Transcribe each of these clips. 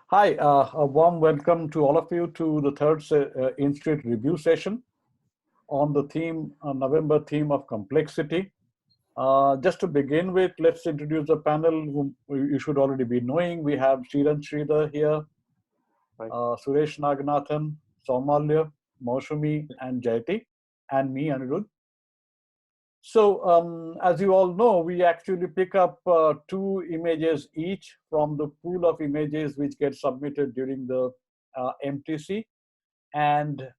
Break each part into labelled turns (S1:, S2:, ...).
S1: Hi, a warm welcome to all of you to the third Institute review session on the theme, November theme of complexity. Just to begin with, let's introduce the panel whom you should already be knowing. We have Sriran Sridhar here, Suresh Naganathan, Saumalya, Maushumi, and Jayati, and me, Anirudh. So as you all know, we actually pick up 2 images each from the pool of images which get submitted during the MTC and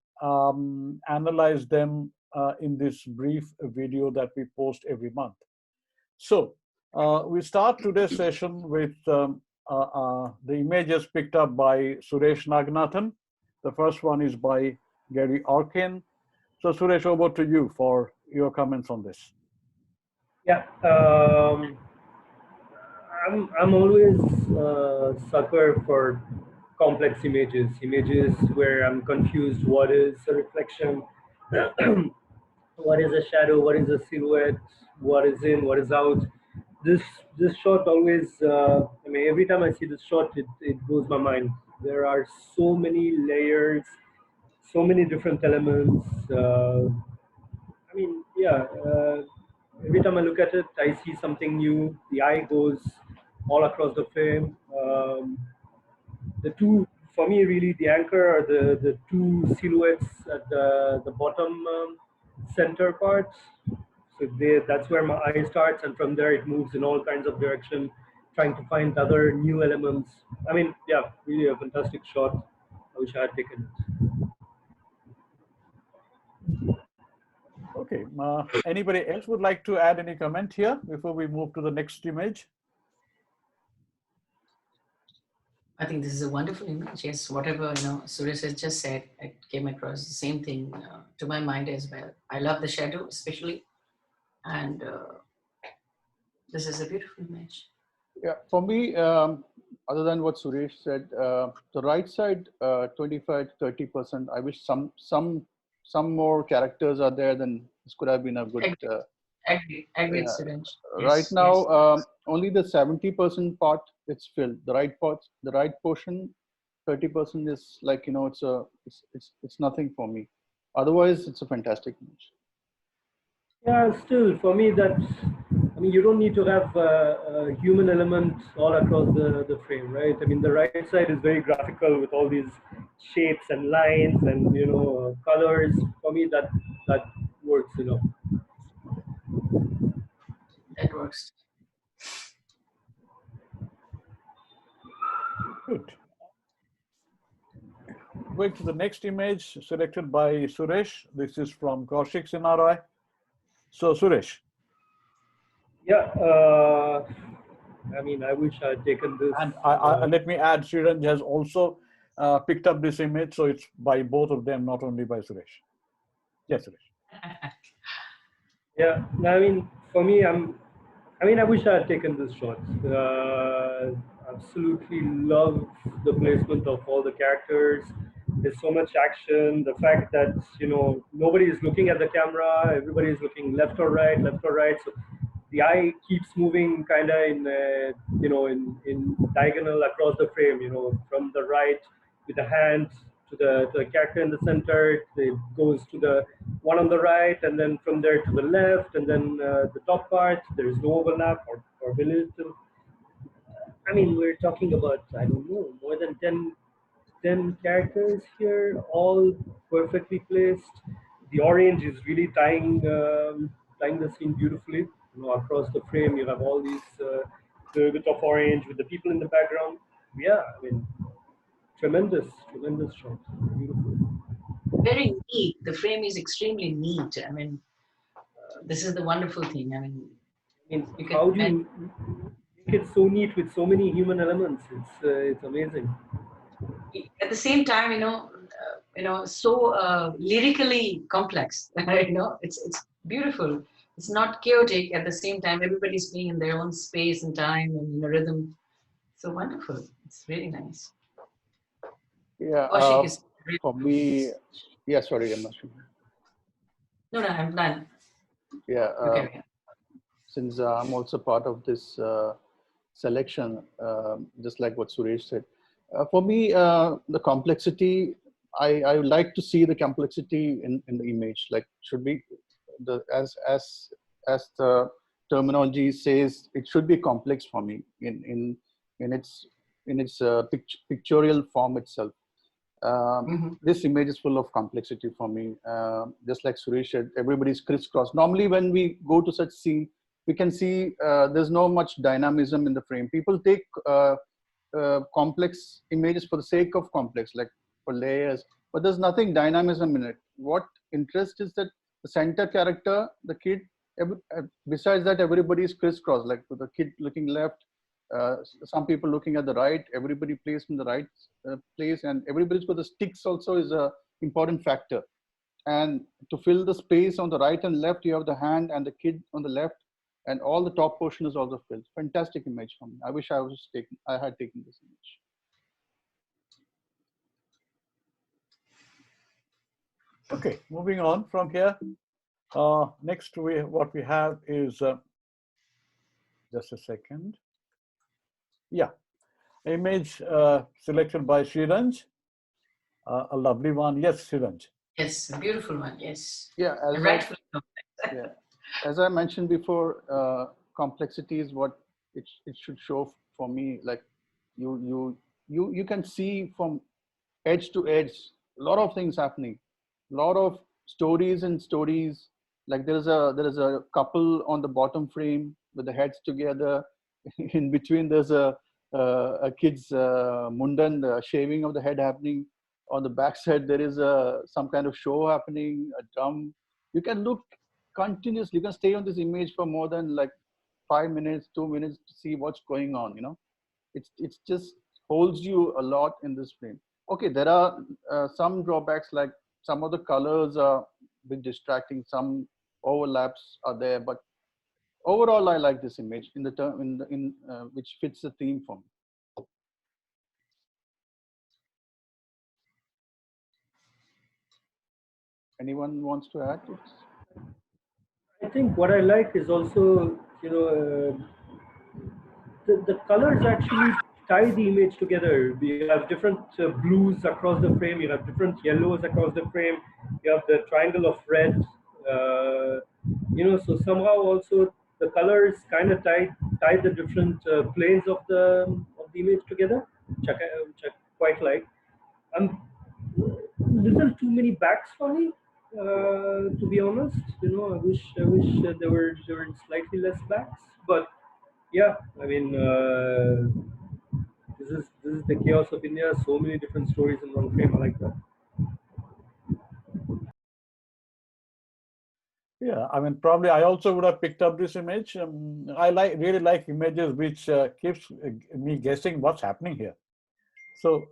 S1: analyze them in this brief video that we post every month. So we start today's session with the images picked up by Suresh Naganathan. The first one is by Gary Orkin. So Suresh, over to you for your comments on this.
S2: Yeah, I'm always a sucker for complex images where I'm confused. What is a reflection? What is a shadow? What is a silhouette? What is in? What is out? This this shot always. I mean, every time I see this shot, it blows my mind. There are so many layers, so many different elements. I mean, yeah. Every time I look at it, I see something new. The eye goes all across the frame. The two, for me, really, the anchor are the two silhouettes at the bottom center part. So that's where my eye starts, and from there it moves in all kinds of direction, trying to find other new elements. I mean, yeah, really a fantastic shot. I wish I had taken it.
S1: Okay, anybody else would like to add any comment here before we move to the next image?
S3: I think this is a wonderful image. Yes, whatever Suresh has just said, it came across the same thing to my mind as well. I love the shadow especially, and this is a beautiful image.
S4: Yeah, for me, other than what Suresh said, the right side, 25 to 30%. I wish some more characters are there. Then this could have been a good.
S3: Agreed, Suresh.
S4: Right now, only the 70% part it's filled. The right portion, 30% is like it's nothing for me. Otherwise, it's a fantastic image.
S2: Yeah, still for me I mean, you don't need to have a human element all across the frame, right? I mean, the right side is very graphical with all these shapes and lines and colors. For me, that works,
S3: That works.
S1: Good. Going to the next image selected by Suresh. This is from Kaushik Sinarai. So Suresh.
S2: Yeah, I mean, I wish I had taken this.
S1: And let me add, Sriran has also picked up this image, so it's by both of them, not only by Suresh. Yes, Suresh.
S2: Yeah, I mean, for me, I wish I had taken this shot. Absolutely love the placement of all the characters. There's so much action. The fact that nobody is looking at the camera, everybody is looking left or right, left or right. So the eye keeps moving, kind of in diagonal across the frame. From the right with the hand to the character in the center. It goes to the one on the right, and then from there to the left, and then the top part. There is no overlap or very little. I mean, we're talking about, I don't know, more than 10 characters here, all perfectly placed. The orange is really tying the scene beautifully. Across the frame, you have all these little bit of orange with the people in the background. Yeah, I mean, tremendous shot. Beautiful.
S3: Very neat. The frame is extremely neat. I mean, this is the wonderful thing. I mean,
S2: how do you make it so neat with so many human elements? It's amazing.
S3: At the same time, so lyrically complex. It's beautiful. It's not chaotic. At the same time, everybody's being in their own space and time and rhythm. So wonderful. It's really nice.
S4: Yeah. For me, yeah. Sorry, I'm not sure.
S3: No, I'm done.
S4: Yeah. Since I'm also part of this selection, just like what Suresh said. For me, the complexity, I would like to see the complexity in the image. Like should be as the terminology says, it should be complex for me in its pictorial form itself. This image is full of complexity for me. Just like Suresh said, everybody's crisscross. Normally, when we go to such scene, we can see there's no much dynamism in the frame. People take complex images for the sake of complex, like for layers, but there's nothing dynamism in it. What interest is that the center character, the kid, besides that, everybody is crisscross, like the kid looking left, some people looking at the right, everybody placed in the right place, and everybody's got the sticks also is a important factor. And to fill the space on the right and left, you have the hand and the kid on the left, and all the top portion is also filled. Fantastic image for me. I wish I had taken this image.
S1: Okay, moving on from here. Next, what we have is just a second. Yeah, image selected by Sriranj, a lovely one. Yes, Sriranj.
S3: Yes, a beautiful one. Yes.
S4: Yeah,
S3: Rightfully so.
S4: yeah. As I mentioned before, complexity is what it should show for me. Like you can see from edge to edge a lot of things happening, a lot of stories and stories. Like there is a couple on the bottom frame with the heads together. In between, there's a kid's mundan shaving of the head happening. On the backside, there is some kind of show happening, a drum. You can look continuously. You can stay on this image for more than like 5 minutes, 2 minutes to see what's going on. You know, it's just holds you a lot in this frame. Okay, there are some drawbacks, like some of the colors are a bit distracting. Some overlaps are there, but overall, I like this image in the term which fits the theme for me. Anyone wants to add to this?
S2: I think what I like is also, the colors actually tie the image together. We have different blues across the frame. You have different yellows across the frame. You have the triangle of red. So somehow also the colors kind of tie the different planes of the image together, which I quite like. Little too many backs for me, to be honest. I wish there were slightly less backs, but yeah, I mean, this is the chaos of India. So many different stories in one frame. I like that.
S1: Yeah, I mean, probably I also would have picked up this image. I really like images which keeps me guessing what's happening here. So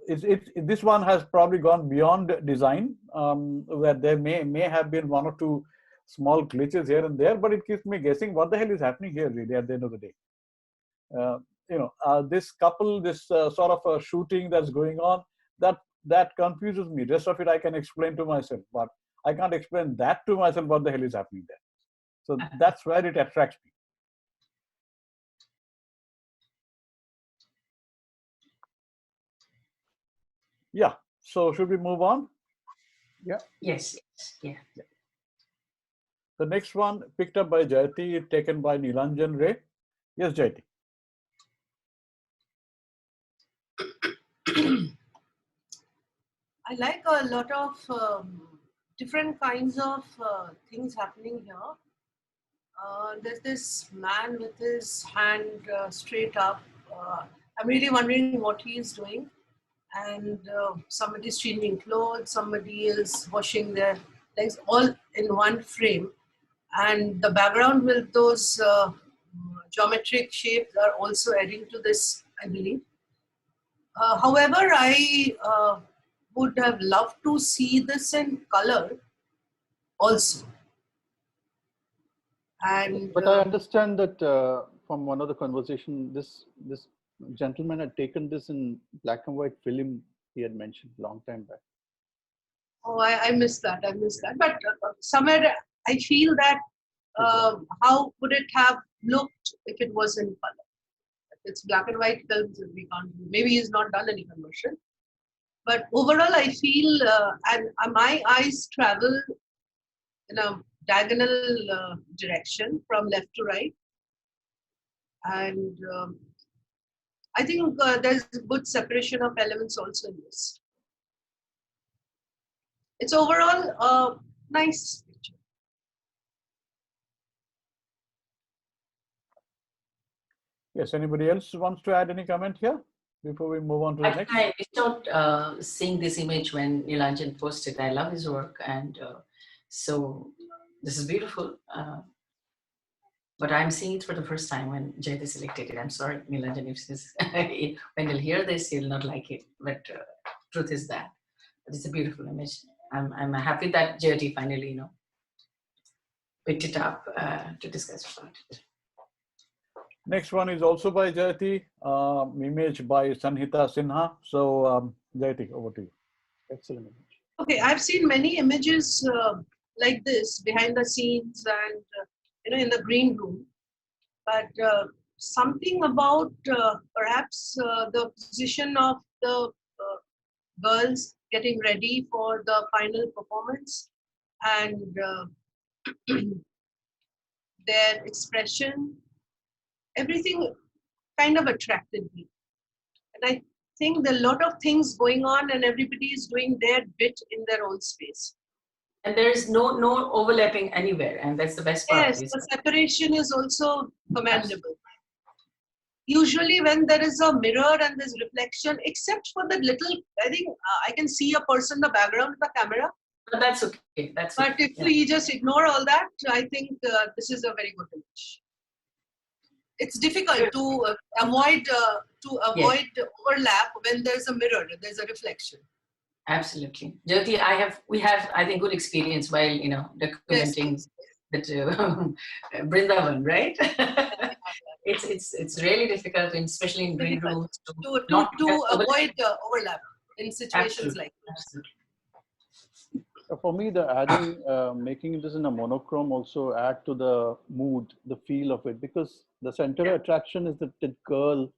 S1: this one has probably gone beyond design, where there may have been one or two small glitches here and there, but it keeps me guessing what the hell is happening here really at the end of the day. This couple, this sort of a shooting that's going on, that confuses me. Rest of it I can explain to myself, but I can't explain that to myself what the hell is happening there. So that's where it attracts me. Yeah. So should we move on?
S4: Yeah.
S3: Yes. Yeah.
S1: The next one picked up by Jayati, taken by Nilanjan Ray. Yes, Jayati.
S5: I like a lot of different kinds of things happening here. There's this man with his hand straight up. I'm really wondering what he is doing. And somebody's changing clothes, somebody is washing their legs, all in one frame. And the background with those geometric shapes are also adding to this, I believe. However, I would have loved to see this in color also. And
S4: but I understand that from one of the conversation, this gentleman had taken this in black and white film. He had mentioned long time back.
S5: Oh, I missed that. But somewhere I feel that how would it have looked if it was in color? It's black and white films and we can't do. Maybe he's not done any conversion. But overall, I feel and my eyes travel in a diagonal direction from left to right. And I think there's good separation of elements also in this. It's overall a nice picture.
S1: Yes, anybody else wants to add any comment here before we move on to the next?
S3: I missed out seeing this image when Nilanjan posted. I love his work, and so this is beautiful. But I'm seeing it for the first time when Jayati selected it. I'm sorry, Nilanjan, if this, when you'll hear this, you'll not like it. But truth is that. But it's a beautiful image. I'm happy that Jayati finally, picked it up to discuss about it.
S1: Next one is also by Jayati, image by Sanhita Sinha. So Jayati, over to you.
S4: Excellent image.
S5: Okay, I've seen many images like this behind the scenes and in the green room, but something about perhaps the position of the girls getting ready for the final performance and their expression, everything kind of attracted me. And I think there are a lot of things going on and everybody is doing their bit in their own space.
S3: And there is no overlapping anywhere, and that's the best part.
S5: Yes, the separation is also commendable. Usually when there is a mirror and there's reflection, except for the little, I think I can see a person in the background of the camera.
S3: But that's okay.
S5: But if we just ignore all that, I think this is a very good image. It's difficult to avoid overlap when there's a mirror, there's a reflection.
S3: Absolutely. Jyoti, we have, I think, good experience while, documenting that Brindavan, right? It's really difficult, especially in green rooms,
S5: to avoid overlap in situations like this.
S3: Absolutely.
S4: For me, the adding, making this in a monochrome also add to the mood, the feel of it, because the center of attraction is the girl,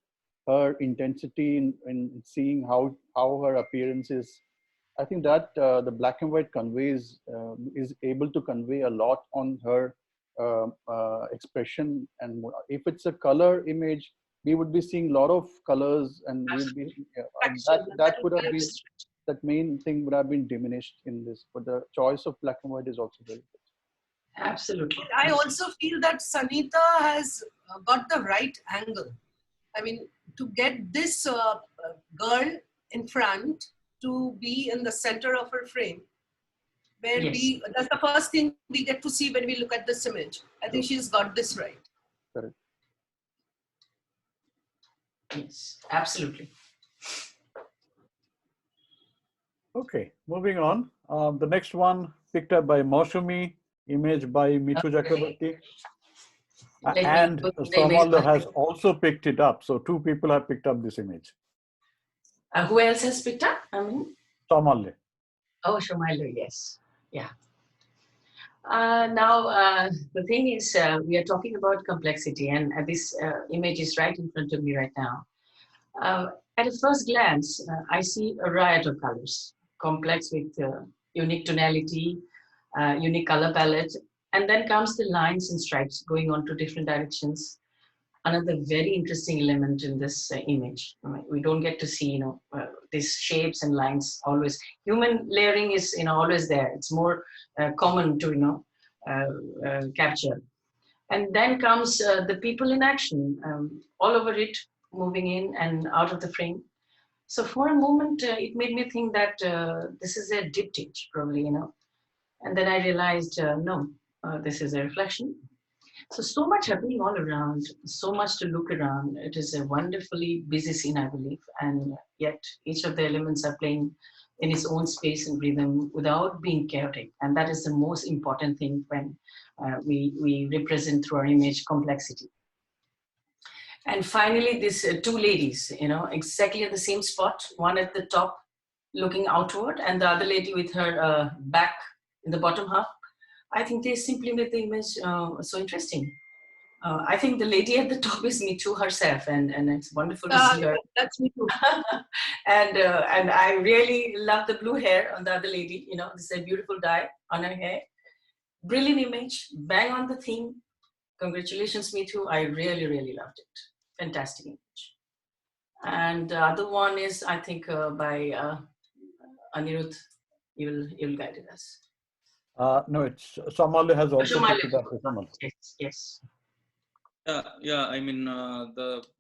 S4: her intensity in seeing how her appearance is. I think that the black and white conveys, is able to convey a lot on her expression. And if it's a color image, we would be seeing a lot of colors, and we'll be that would have been, that main thing would have been diminished in this. But the choice of black and white is also very good.
S3: Absolutely.
S5: I also feel that Sanhita has got the right angle. I mean, to get this girl in front, to be in the center of her frame, where that's the first thing we get to see when we look at this image. I think she's got this right.
S4: Correct.
S3: Yes, absolutely.
S1: Okay, moving on. The next one picked up by Moshumi, image by Mithu Chakrabarti. And Somallo has also picked it up. So two people have picked up this image.
S3: Who else has picked up?
S1: Somallo.
S3: Oh, Shomailo, yes. Yeah. Now, the thing is, we are talking about complexity, and this image is right in front of me right now. At a first glance, I see a riot of colors, complex with unique tonality, unique color palette, and then comes the lines and stripes going on to different directions. Another very interesting element in this image. We don't get to see, these shapes and lines always. Human layering is, always there. It's more common to, capture. And then comes the people in action, all over it, moving in and out of the frame. So for a moment, it made me think that this is a diptych, probably, And then I realized, no, this is a reflection. So much happening all around, so much to look around. It is a wonderfully busy scene, I believe. And yet each of the elements are playing in its own space and rhythm without being chaotic. And that is the most important thing when we represent through our image complexity. And finally, these two ladies, exactly at the same spot, one at the top looking outward and the other lady with her back in the bottom half. I think they simply made the image so interesting. I think the lady at the top is Mitu herself, and it's wonderful to see her.
S5: That's me too.
S3: And I really love the blue hair on the other lady. You know, this is a beautiful dye on her hair. Brilliant image, bang on the theme. Congratulations, Mitu. I really, really loved it. Fantastic image. And the other one is, I think, by Anirudh. You'll guide us.
S1: No, it's Samal has also
S3: Shumale.
S1: picked it up. Samal.
S3: Yes, yes.
S6: Yeah. I mean,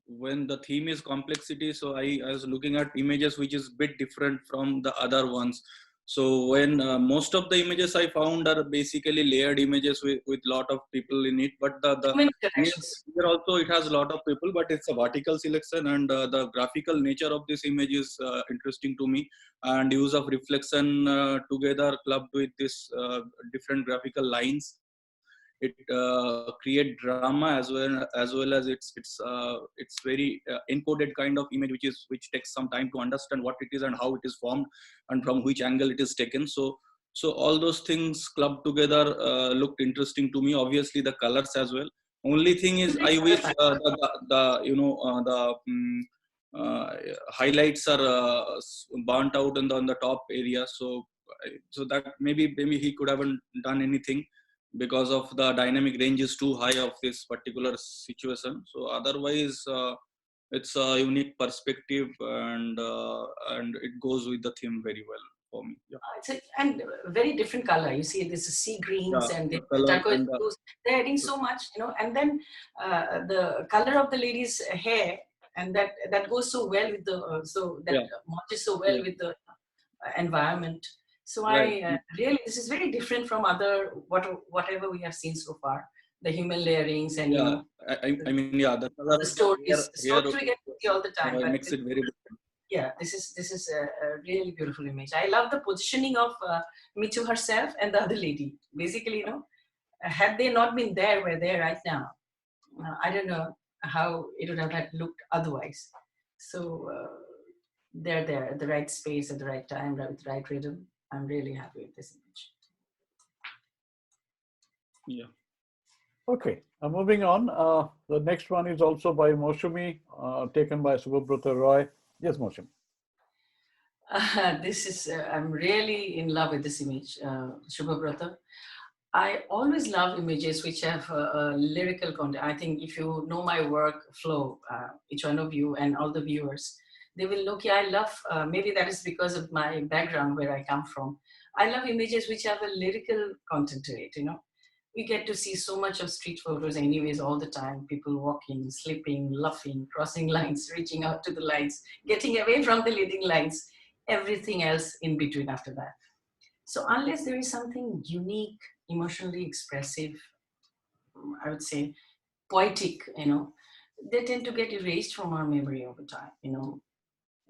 S6: when the theme is complexity, so I was looking at images which is bit different from the other ones. So when most of the images I found are basically layered images with lot of people in it, but
S3: Too many
S6: here
S3: connections.
S6: also it has a lot of people, but it's a vertical selection, and the graphical nature of this image is interesting to me, and use of reflection together clubbed with this different graphical lines. It create drama as well as it's very encoded kind of image which takes some time to understand what it is and how it is formed and from which angle it is taken. So all those things clubbed together looked interesting to me. Obviously the colors as well. Only thing is I wish highlights are burnt out on the top area. So that maybe he could haven't done anything because of the dynamic range is too high of this particular situation. So otherwise it's a unique perspective, and it goes with the theme very well for me. Yeah.
S3: And very different color. You see, this is sea greens
S6: Yeah,
S3: and
S6: the
S3: the
S6: color
S3: turquoise
S6: and
S3: blues. They're adding so much, you know. And then the color of the lady's hair, and that goes so well with the
S6: yeah,
S3: matches so well
S6: yeah,
S3: with the environment. So
S6: right.
S3: I really, this is very different from other whatever we have seen so far. The human layerings and
S6: Yeah, I mean, yeah, the color
S3: the
S6: here
S3: stories we get to see all the time, but
S6: makes it very
S3: yeah, this is a really beautiful image. I love the positioning of Mitu herself and the other lady. Basically, you know, had they not been there where they are right now, I don't know how it would have had looked otherwise. So they're there at the right space at the right time with the right rhythm. I'm really happy with this image.
S6: yeah.
S1: Okay, moving on. The next one is also by Moushumi, taken by Subhabrata Roy. Yes, Moushumi.
S3: This is, I'm really in love with this image, Shubhabrata. I always love images which have a lyrical content. I think if you know my work flow, each one of you and all the viewers, they will look, yeah, I love, maybe that is because of my background where I come from. I love images which have a lyrical content to it, you know. We get to see so much of street photos anyways all the time. People walking, slipping, laughing, crossing lines, reaching out to the lines, getting away from the leading lines, everything else in between after that. So unless there is something unique, emotionally expressive, I would say poetic, you know, they tend to get erased from our memory over time, you know.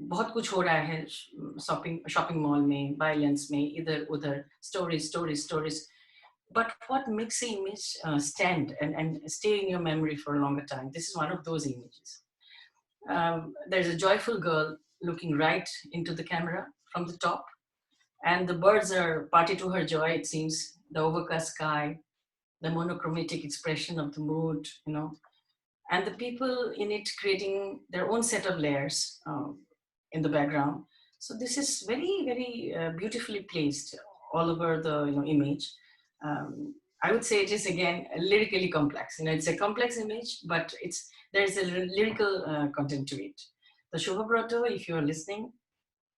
S3: बहुत कुछ हो रहा है shopping mall में violence में इधर उधर stories. But what makes an image stand and stay in your memory for a longer time? This is one of those images. There's a joyful girl looking right into the camera from the top, and the birds are party to her joy, it seems. The overcast sky, the monochromatic expression of the mood, you know, and the people in it creating their own set of layers in the background. So this is very, very beautifully placed all over the image. I would say it is again lyrically complex. You know, it's a complex image, but there's a lyrical content to it. The Shubhabrata, if you are listening,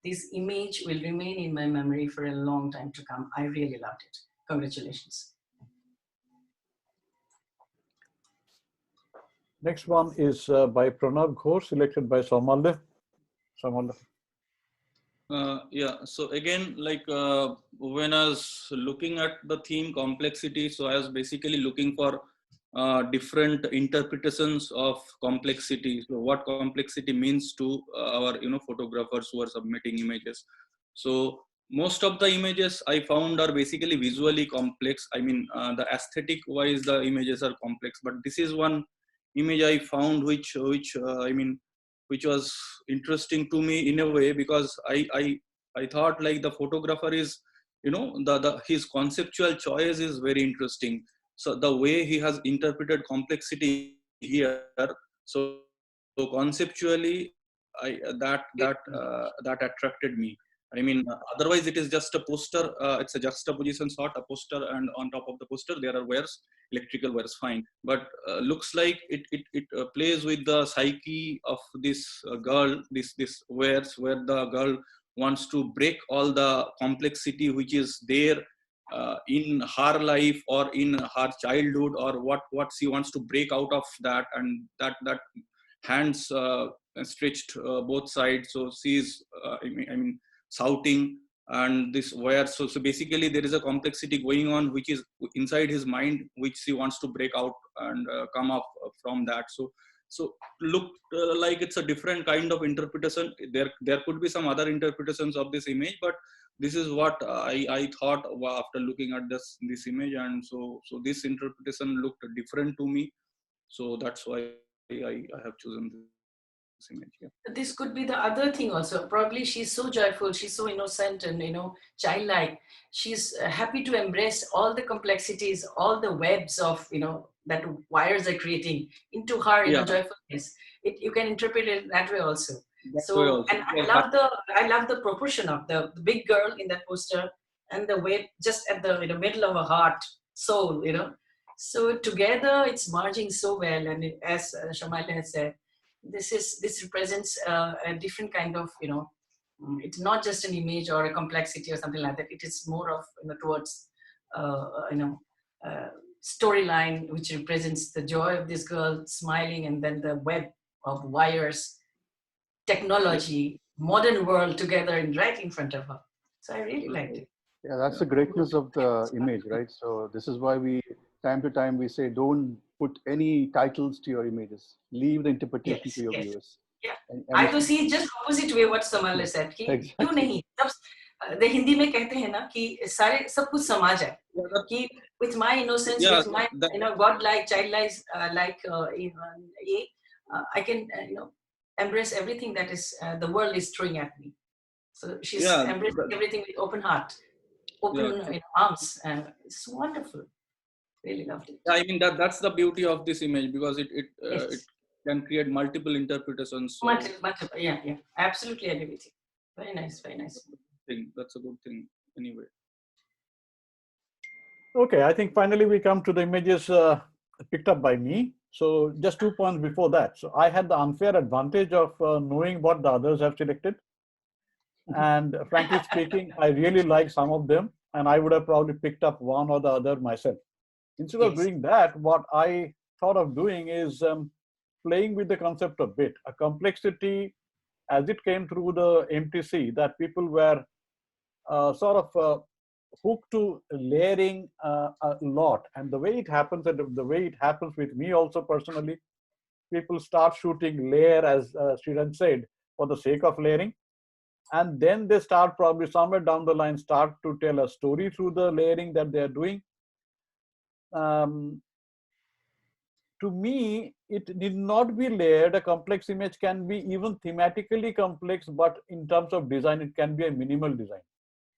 S3: this image will remain in my memory for a long time to come. I really loved it. Congratulations.
S1: Next one is by Pranav Ghosh, selected by Saumalya. Saumalya.
S6: Yeah, so again, like when I was looking at the theme complexity, so I was basically looking for different interpretations of complexity. So what complexity means to our photographers who are submitting images. So most of the images I found are basically visually complex. I mean, the aesthetic wise, the images are complex, but this is one image I found which was interesting to me in a way, because I thought like the photographer is, his conceptual choice is very interesting. So the way he has interpreted complexity here, so conceptually, that attracted me. I mean, otherwise it is just a poster. It's a juxtaposition shot, a poster, and on top of the poster there are wires, electrical wires, fine. But looks like it plays with the psyche of this girl, this wires, where the girl wants to break all the complexity which is there in her life or in her childhood, or what she wants to break out of that, and that hands stretched both sides, so she's I mean shouting, and this where so basically there is a complexity going on which is inside his mind, which he wants to break out and come up from that. So look like it's a different kind of interpretation. There could be some other interpretations of this image, but this is what I thought after looking at this image, and so this interpretation looked different to me, so that's why I have chosen this image. Yeah.
S3: This could be the other thing also. Probably she's so joyful, she's so innocent and childlike. She's happy to embrace all the complexities, all the webs of that wires are creating into her
S6: Yeah.
S3: joyfulness. You can interpret it that way also.
S6: That's
S3: So
S6: why also.
S3: and I love the proportion of the big girl in that poster and the web just at the middle of a heart soul. So together it's merging so well, and as Shamaila has said, this represents a different kind of it's not just an image or a complexity or something like that. It is more of towards storyline which represents the joy of this girl smiling, and then the web of wires, technology, modern world together and right in front of her. So I really liked it.
S4: Yeah, that's the greatness of the image, right? So this is why time to time we say, don't put any titles to your images. Leave the interpretation to your viewers.
S3: Yeah.
S4: And
S3: I to see just opposite way what Samal has said. कि क्यों नहीं? The Hindi में कहते हैं ना कि सारे सब कुछ समा जाए. कि with my innocence, with my godlike, childlike, I can embrace everything that is the world is throwing at me. So she's embracing everything with open heart, open arms, and it's wonderful. Really loved it.
S6: I mean that's the beauty of this image, because it can create multiple interpretations. So
S3: multiple, yeah, absolutely agree with you. Very nice, very nice.
S6: That's a good thing anyway.
S1: Okay, I think finally we come to the images picked up by me. So just 2 points before that. So I had the unfair advantage of knowing what the others have selected. And frankly speaking, I really like some of them, and I would have probably picked up one or the other myself. Instead of doing that, what I thought of doing is playing with the concept a bit, a complexity as it came through the MTC, that people were sort of hooked to layering a lot. And the way it happens, and the way it happens with me also personally, people start shooting layer, as Sriran said, for the sake of layering. And then they start probably somewhere down the line, start to tell a story through the layering that they're doing. To me, it need not be layered. A complex image can be even thematically complex, but in terms of design, it can be a minimal design.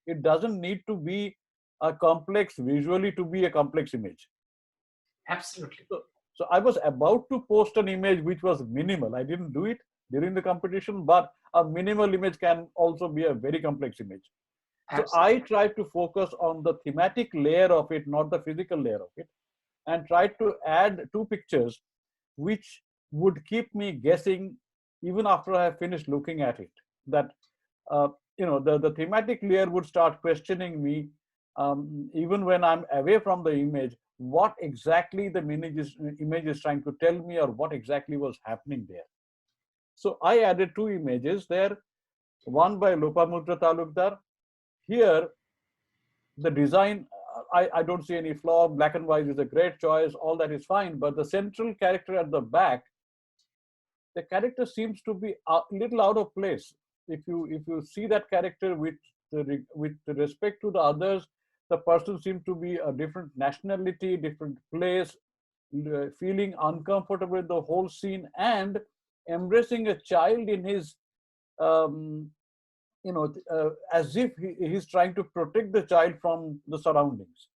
S1: It doesn't need to be a complex visually to be a complex image.
S3: Absolutely.
S1: So I was about to post an image which was minimal. I didn't do it during the competition, but a minimal image can also be a very complex image. So I tried to focus on the thematic layer of it, not the physical layer of it, and tried to add 2 pictures which would keep me guessing even after I have finished looking at it. That the thematic layer would start questioning me even when I'm away from the image, what exactly the image is trying to tell me, or what exactly was happening there. So I added 2 images there, one by Lopamudra Talukdar. Here, the design, I don't see any flaw. Black and white is a great choice. All that is fine. But the central character at the back, the character seems to be a little out of place. If you see that character with respect to the others, the person seems to be a different nationality, different place, feeling uncomfortable with the whole scene, and embracing a child in his as if he's trying to protect the child from the surroundings.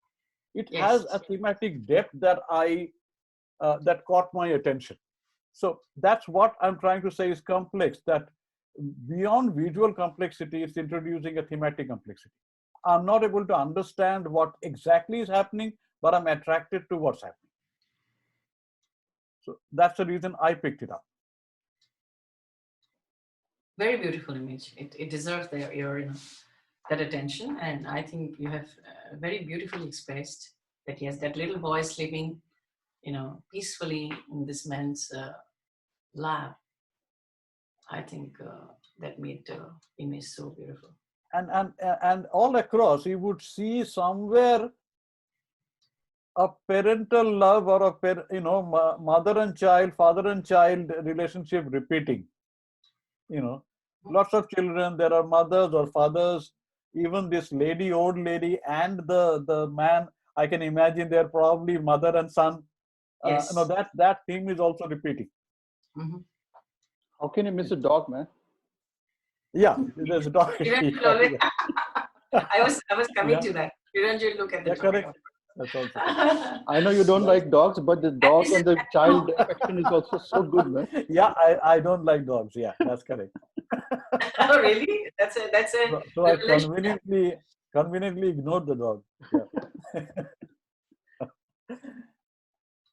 S1: it
S3: Yes.
S1: has a thematic depth that that caught my attention. So that's what I'm trying to say is complex, that beyond visual complexity, it's introducing a thematic complexity. I'm not able to understand what exactly is happening, but I'm attracted to what's happening. So that's the reason I picked it up.
S3: Very beautiful image. It deserves your that attention, and I think you have very beautifully expressed that yes, that little boy sleeping, peacefully in this man's lap. I think that made the image so beautiful.
S1: And all across, you would see somewhere a parental love or mother and child, father and child relationship repeating. Lots of children, there are mothers or fathers, even this old lady and the man, I can imagine they're probably mother and son.
S3: Yes.
S1: That theme is also repeating.
S3: Mm-hmm.
S4: How can you miss a dog, man?
S1: Yeah, there's a dog.
S3: I was coming
S1: Yeah.
S3: to that. Kiranjit, look at the
S1: Yeah,
S3: dog.
S1: correct. That's also.
S4: I know you don't like dogs, but the dog and the child affection is also so good, man.
S1: Yeah, I don't like dogs. Yeah, that's correct.
S3: Oh, really? That's a
S1: So I
S3: revelation.
S1: conveniently ignored the dog. Yeah.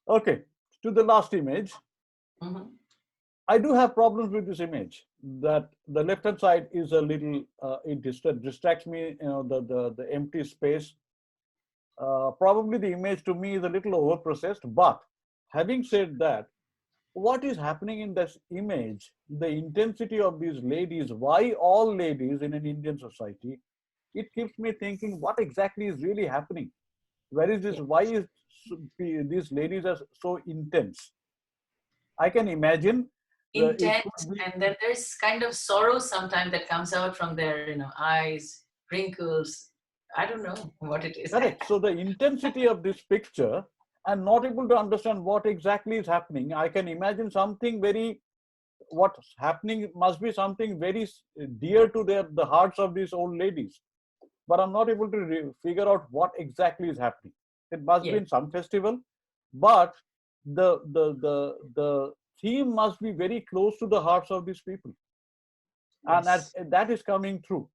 S1: Okay, to the last image.
S3: Mm-hmm.
S1: I do have problems with this image. That the left hand side is a little it distracts me. The empty space. Probably the image to me is a little over processed. But having said that, what is happening in this image, the intensity of these ladies, why all ladies in an Indian society, it keeps me thinking what exactly is really happening. Where is this?
S3: Yeah.
S1: Why is these ladies are so intense? I can imagine it
S3: Intense,
S1: could be
S3: and then there's kind of sorrow sometimes that comes out from their eyes, wrinkles. I don't know what it is.
S1: correct. So the intensity of this picture, and not able to understand what exactly is happening. I can imagine something what's happening must be something very dear to the hearts of these old ladies. But I'm not able to figure out what exactly is happening. It must be
S3: Yeah.
S1: in some festival, but the theme must be very close to the hearts of these people, and
S3: Yes.
S1: that is coming through.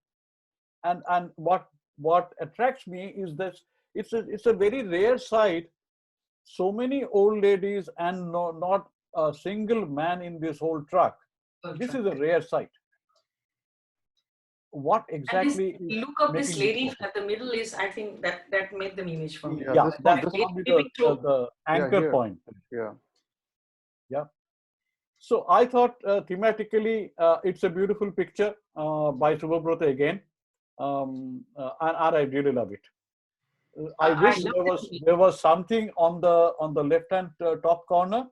S1: And what attracts me is that it's a very rare sight. So many old ladies and not a single man in this whole truck. This is a rare sight. What
S3: And this
S1: exactly is
S3: look of this
S1: making
S3: lady
S1: it?
S3: at the middle is, I think, that made the image for me.
S4: Yeah,
S1: Yeah,
S4: this
S1: that
S4: this
S1: will be
S3: Maybe through.
S1: the anchor
S4: here.
S1: point.
S4: Yeah.
S1: Yeah. So I thought thematically it's a beautiful picture by Subhabrata again, and I really love it. I
S3: I
S1: wish
S3: love
S1: there was something on the left hand top corner,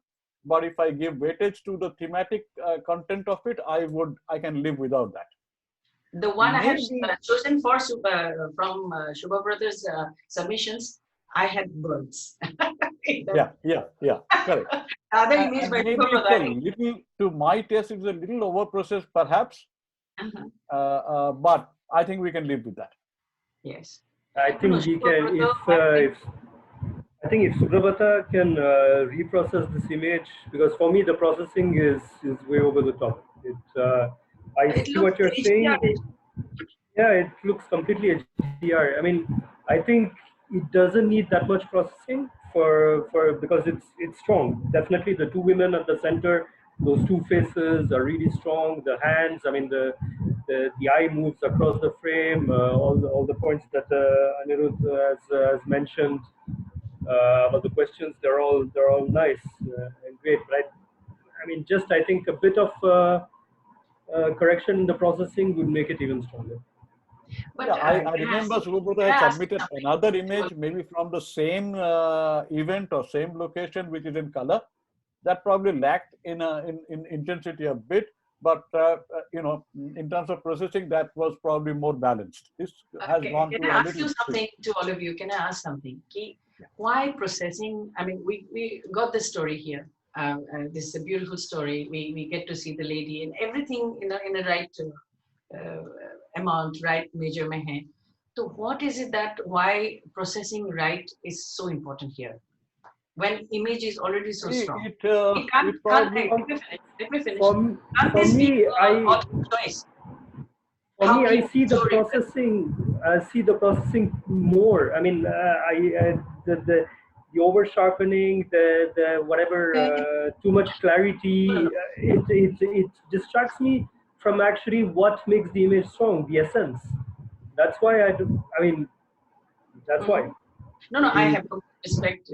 S1: but if I give weightage to the thematic content of it, I can live without that.
S3: the one I have
S1: Maybe
S3: chosen from Shubha Brothers submissions. I had birds.
S1: yeah, correct.
S3: The other image
S1: And
S3: by
S1: maybe
S3: Shubha
S1: it's
S3: Brother.
S1: a little, to my taste, it's a little overprocessed, perhaps, but I think we can live with that.
S3: Yes.
S2: I think we can, I think if Subrabhata can reprocess this image, because for me the processing is way over the top. I
S3: It
S2: see
S3: looks
S2: what you're saying. Yeah, it looks completely HDR. I mean, I think it doesn't need that much processing because it's strong. Definitely, the two women at the center, those two faces are really strong. The hands, I mean, the eye moves across the frame. All the points that Anirudh has mentioned about the questions, they're all nice and great. But I mean, just I think a bit of correction in the processing would make it even stronger.
S3: But
S1: Yeah, I remember Subhabrata had submitted another image, maybe from the same event or same location, which is in color. That probably lacked in intensity a bit, but in terms of processing, that was probably more balanced. This has gone
S3: can
S1: to
S3: I
S1: a
S3: ask you
S1: little.
S3: something to all of you? Can I ask something? Why processing? I mean, we got the story here. This is a beautiful story. We get to see the lady and everything in the right amount, right measure mein hai. So what is it that why processing right is so important here? When image is already so strong. It can't,
S1: it probably
S3: let me finish.
S2: For, m-
S3: Can't
S2: for
S3: this be
S2: me,
S3: author choice? How
S2: I
S3: he
S2: see
S3: wants
S2: the
S3: to represent.
S2: processing. I see the processing more. I mean, the over sharpening, the whatever, too much
S3: No, no,
S2: clarity. It distracts me from actually what makes the image strong, the essence. That's why I do. I mean, that's
S3: no.
S2: why.
S3: No, no, I have complete respect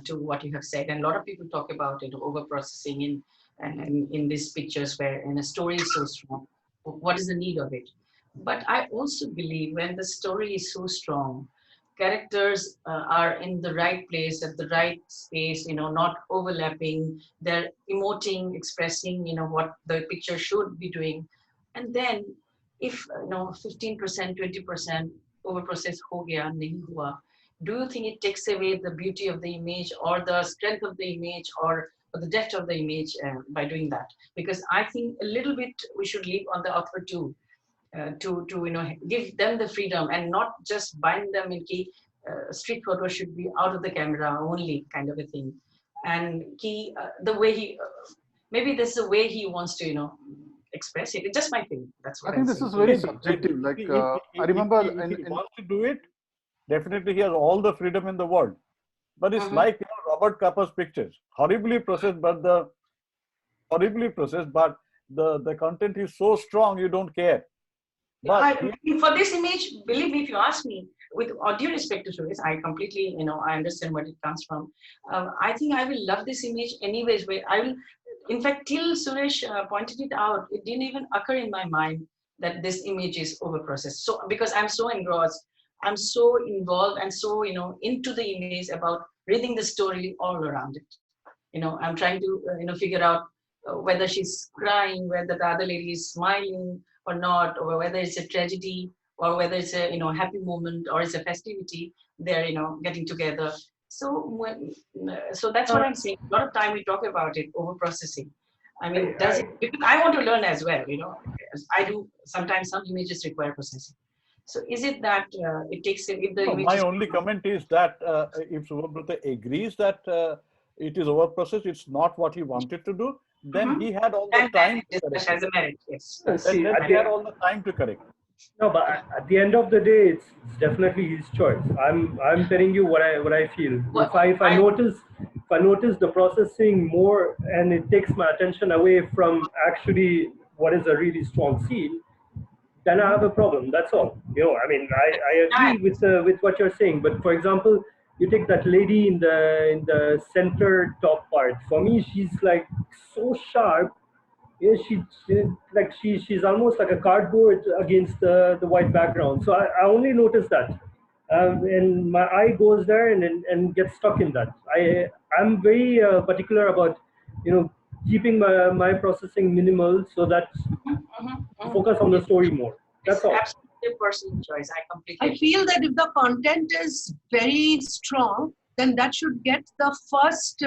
S3: to what you have said, and a lot of people talk about over processing in these pictures where a story is so strong. What is the need of it? But I also believe when the story is so strong, characters are in the right place at the right space, not overlapping. They're emoting, expressing, what the picture should be doing, and then if 15%, 20% over process ho gaya, nahi hua, do you think it takes away the beauty of the image or the strength of the image or the depth of the image by doing that? Because I think a little bit we should leave on the author too, to give them the freedom and not just bind them in key street photo should be out of the camera only kind of a thing. And key the way he maybe this is the way he wants to express it. It's just my thing. That's
S4: I
S3: what I'm
S4: think this
S3: saying.
S4: is very
S1: maybe,
S4: subjective. Like I
S1: if
S4: remember
S1: if he
S4: in
S1: wants to do it, definitely he has all the freedom in the world. But it's
S3: Mhm.
S1: like Robert Capa's pictures, horribly processed, but the content is so strong you don't care. But
S3: For this image, believe me, if you ask me, with all due respect to Suresh, I completely, I understand where it comes from. I think I will love this image anyways. Where I will, in fact, till Suresh pointed it out, it didn't even occur in my mind that this image is overprocessed. So because I'm so engrossed, I'm so involved, and so into the image about reading the story all around it. I'm trying to figure out whether she's crying, whether the other lady is smiling or not, or whether it's a tragedy or whether it's a happy moment or it's a festivity. They're getting together. So so that's what I'm saying. A lot of time we talk about it, over processing. I mean, does it, because I want to learn as well, as I do. Sometimes some images require processing. So is it that it takes, if the
S1: no,
S3: image
S1: my
S3: is
S1: only comment is that if Subhabrata agrees that it is overprocessed, it's not what he wanted to do, then
S3: Mhm.
S1: he had all the
S3: then
S1: time to
S3: it
S1: correct
S3: has
S1: it.
S3: a merit, yes.
S1: Then,
S2: See,
S1: then
S2: at
S1: he had
S2: the
S1: all the time to correct.
S2: No, but at the end of the day, it's definitely his choice. I'm telling you what I feel.
S3: Well,
S2: If I notice the processing more and it takes my attention away from actually what is a really strong scene, then I have a problem. That's all. I mean, I agree with what you're saying. But for example, you take that lady in the center top part. For me, she's like so sharp. Yeah, she's almost like a cardboard against the white background. So I only noticed that, and my eye goes there and gets stuck in that. I'm very particular about keeping my processing minimal so that focus on the story more.
S3: It's
S2: That's all.
S3: absolutely a personal choice. I completely
S5: I
S3: agree.
S5: feel that if the content is very strong, then that should get the first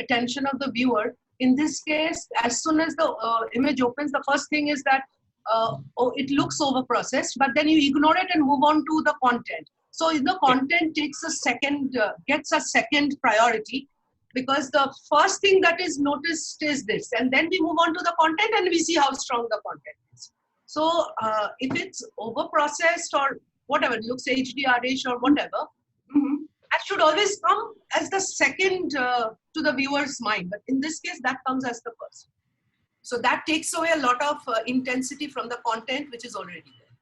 S5: attention of the viewer. In this case, as soon as the image opens, the first thing is that it looks over processed, but then you ignore it and move on to the content. So if the content takes gets a second priority, because the first thing that is noticed is this, and then we move on to the content and we see how strong the content is. So if it's over processed or whatever, it looks HDR-ish or whatever,
S3: Mhm.
S5: that should always come as the second to the viewer's mind. But in this case, that comes as the first. So that takes away a lot of intensity from the content which is already there.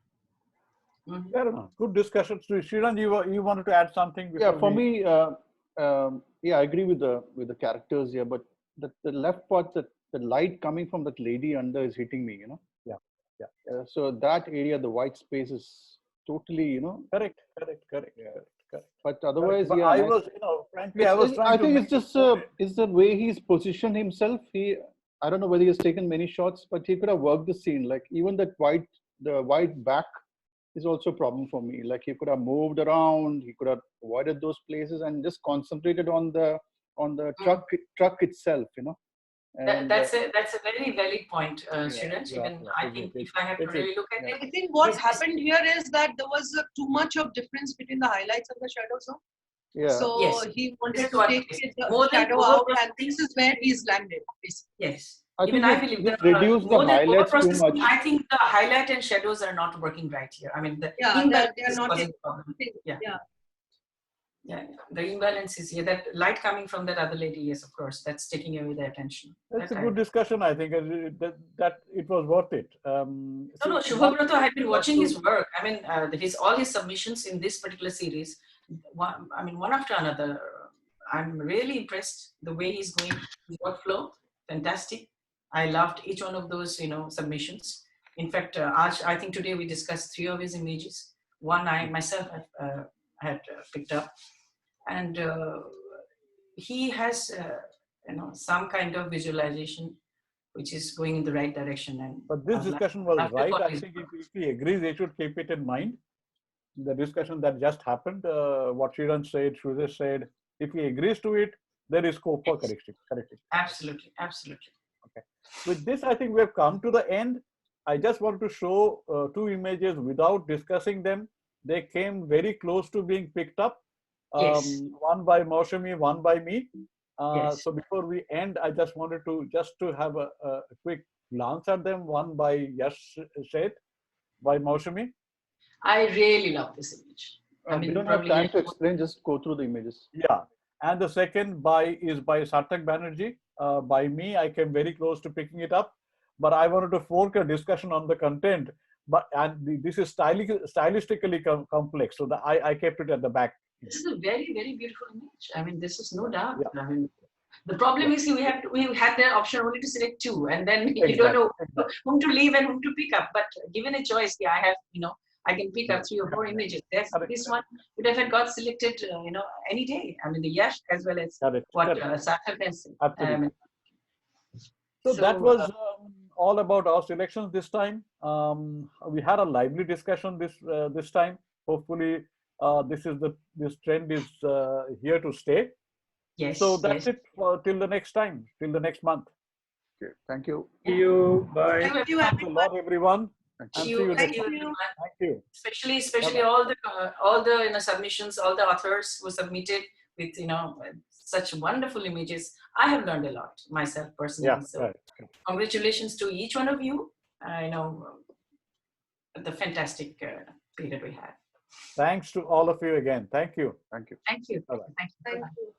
S3: Mhm.
S1: Fair enough. Good discussion. So, Sriran, you wanted to add something
S4: yeah,
S1: before
S4: for
S1: we...
S4: me, yeah, I agree with the characters here, but the left part, the light coming from that lady under is hitting me.
S1: Yeah, yeah.
S4: So that area, the white space is totally,
S1: Correct.
S4: But otherwise,
S1: But
S4: yeah,
S1: I
S4: nice.
S1: was, frankly, I was trying
S4: I
S1: to
S4: think
S1: make
S4: it's just it's the way he's positioned himself. I don't know whether he has taken many shots, but he could have worked the scene. Like even the white back is also a problem for me. Like he could have moved around, he could have avoided those places and just concentrated on the truck itself. And
S3: That's a very valid point, Shiraj.
S1: yeah,
S3: Even
S1: yeah,
S3: I
S1: it
S3: think
S1: is,
S3: if I have to
S1: it is.
S3: really look at
S1: Yeah.
S3: it,
S5: I think what's
S3: Yes.
S5: happened here is that there was too much of difference between the highlights and the shadows. No?
S4: yeah,
S5: So
S3: Yes.
S5: he
S3: This
S5: wanted
S3: is
S5: to
S3: what
S5: take
S3: it is.
S5: the
S3: More than
S5: shadow out, and
S3: over-processing.
S5: this is where he's landed, basically.
S3: Yes.
S4: I
S3: Even
S4: think
S3: I believe
S4: it
S3: that
S4: reduced the
S3: more than
S4: highlights too
S3: over-processing,
S4: much.
S3: I think the highlight and shadows are not working right here. I mean, the
S5: Yeah,
S3: imbalance
S5: they're
S3: is
S5: not
S3: causing
S5: taking-
S3: problem. Yeah.
S5: Yeah.
S3: Yeah, the imbalance is here. That light coming from that other lady, yes, of course, that's taking away the attention.
S1: That's a
S3: That
S1: good discussion, I think, that it was worth it.
S3: No, Shubhabrata, I've been watching his work. I mean, all his submissions in this particular series, one after another. I'm really impressed the way he's going, his workflow, fantastic. I loved each one of those, submissions. In fact, I think today we discussed 3 of his images. One I myself had picked up, and he has, some kind of visualization which is going in the right direction. And
S1: But this
S3: I'd like-
S1: discussion was
S3: love to
S1: right.
S3: follow
S1: I
S3: his
S1: think
S3: work.
S1: if he agrees, they should keep it in mind. The discussion that just happened, what Shiran said, Shuresh said, if he agrees to it, there is scope for
S3: Yes.
S1: correcting.
S3: Absolutely, absolutely.
S1: With this, I think we have come to the end. I just want to show 2 images without discussing them. They came very close to being picked up.
S3: Yes.
S1: One by Maushami, one by me.
S3: Yes.
S1: So before we end, I just wanted to have a quick glance at them. One by Yash Sheth, by Maushami.
S3: I really love this image. I
S4: We
S3: mean,
S4: don't have
S3: probably
S4: time to explain. Just go through the images.
S1: Yeah, and the second is by Sarthak Banerjee. By me, I came very close to picking it up, but I wanted to fork a discussion on the content. This is stylistically complex, so I kept it at the back.
S3: this is a very, very beautiful image. I mean, this is no doubt.
S1: Yeah.
S3: I mean, the problem is we had the option only to select 2, and then you don't know whom to leave and whom to pick up. But given a choice, I have, I can pick up 3 or 4 images. This one would have got selected, any day. I mean, the Yash as well as what Sarthak has said.
S1: Absolutely. So that was all about our selections this time. We had a lively discussion this time. Hopefully, this trend is here to stay.
S3: Yes.
S1: So that's it till the next time, till the next month.
S4: Okay, thank you.
S2: See you. Bye.
S5: Thank you,
S1: Thanks a lot, everyone.
S4: Thank
S1: And
S3: you.
S1: see you
S3: Thank
S1: next
S3: you,
S1: month.
S3: everyone.
S1: Thank you.
S3: Especially all the submissions, all the authors who submitted with such wonderful images. I have learned a lot myself personally.
S1: Yeah,
S3: So
S1: right.
S3: congratulations to each one of you. The fantastic period we had.
S1: Thanks to all of you again. Thank you.
S4: Thank you.
S3: Thank you.
S1: Bye-bye.
S3: Thank you.
S5: Thank you.